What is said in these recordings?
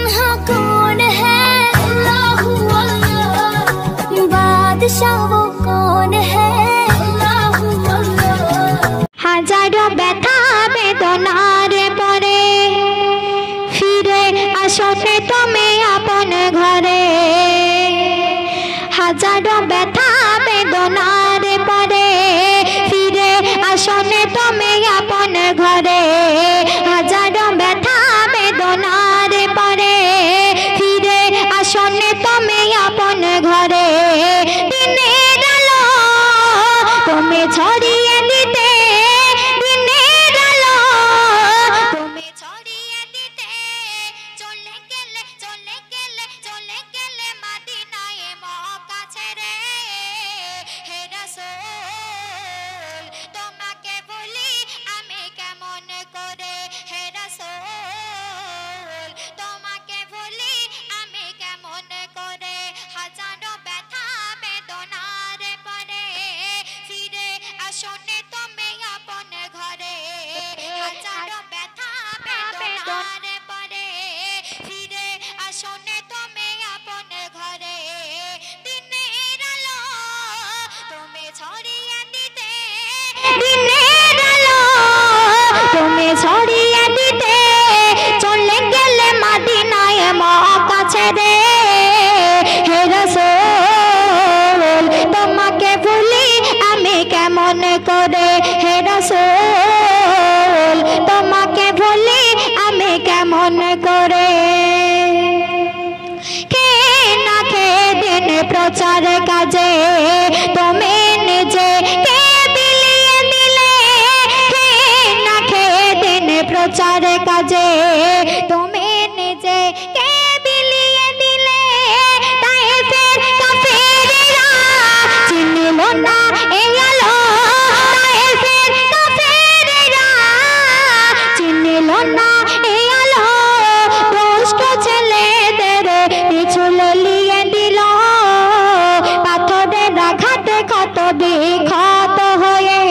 तन्हा कौन है, अल्लाहु अल्लाह। बादशाह वो कौन है, अल्लाहु अल्लाह। हाजारों ব্যথা বেদনার পরে ফিরে আসতে তুমি আপন ঘরে। হাজারো ব্যথা বেদনার পরে ফিরে আসনে তুমি আপন ঘরে। হাজারো ব্যথা বেদনার পরে ফিরে আসনে তুমি আপন ঘরে। দিনের আলো তুমি ছড়িয়ে দিতে, দিনের আলো তুমি ছড়িয়ে দিতে চলে গেলে চলে গেলে চলে গেলে মদিনায় মক্কা ছেড়ে। হে রাসূল তোমাকে বলি আমি কেমন করে, হে রাসূল তোমাকে বলি আমি কেমন করে। হাজারো ব্যথা বেদনার পরে ফিরে আসনে তুমি আপন ঘরে। হাজারো ব্যথা বেদনার পরে ফিরে আসনে তুমি আপন ঘরে। দিনের আলো তুমি ছড়িয়ে দিতে, দিনের আলো তুমি ছড়িয়ে দিতে চলে গেলে মদিনায় মক্কা ছেড়ে। হে রাসূল তোমাকে ভুলি আমি কেমন করে, হে রাসূল তোমাকে ভুলি আমি কেমন করে। কে না খেয়ে দিন প্রচার কাজে তুমি নিজে কে বিলিয়ে দিলে। কে না খেয়ে দিন প্রচার কাজে তুমি নিজে কে বিলিয়ে দিলে। তায়েফের কাফেরেরা চিনল না এই আলো, তায়েফের কাফেরেরা চিনল না এই আলো। দুষ্ট ছেলেদের পিছু লিয়ে দিল, পাথরের আঘাতে ক্ষত বিক্ষত হয়ে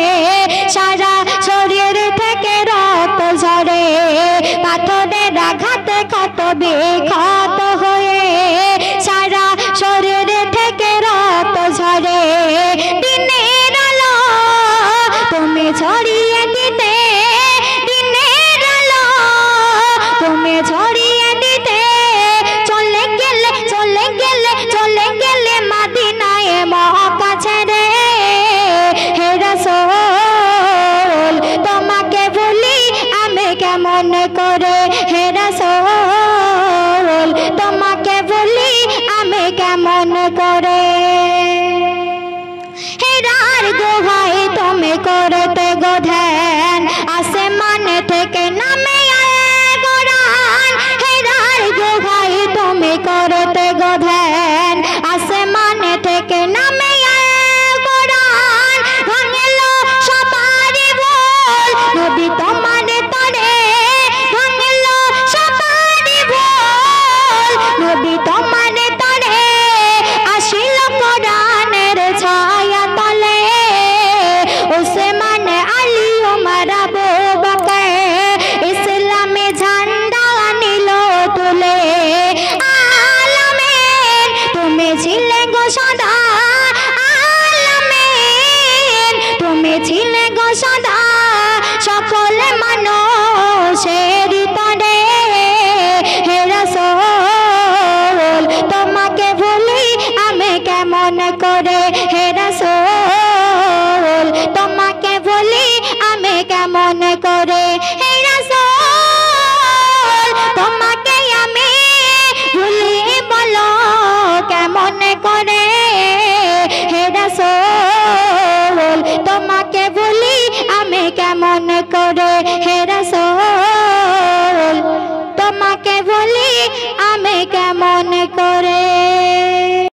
সারা শরীর থেকে রক্ত ঝরে। পাথরের আঘাতে ক্ষত বিক্ষত হয়ে সারা শরীর থেকে রক্ত ঝরে। দিনের আলো তুমি ছড়িয়ে দিতে, দিনের আলো তুমি ছড়িয়ে দিতে চলে গেলে চলে গেলে চলে গেলে মদিনায় মক্কা ছেড়ে। হে রাসূল তোমাকে ভুলি আমি কেমন করে, হে রাসূল তোমাকে ভুলি আমি কেমন করে। হেরার গুহায় তুমি করতে গো ধ্যান, আসমান থেকে নামে আয় কোরআন। হেরার গুহায় তুমি করতে গো ধ্যান, আসমান থেকে নামে আয় কোরআন। ভাঙল সবারই ভুল নবী তোমার তরে, ভাঙল সবারই ভুল নবী তোমার তরে। আসিল কোরআনের ছায়া তলে ওসমান আলী ওমর আবু বকর ইসলামে ঝান্ডা নিল তুলে। আলামিন তুমি ছিলে গো সদা, আলামিন তুমি ছিলে গো সদা সকল মানুষের তরে। হে রাসূল তোমাকে ভুলি আমি কেমন করে, হে রাসূল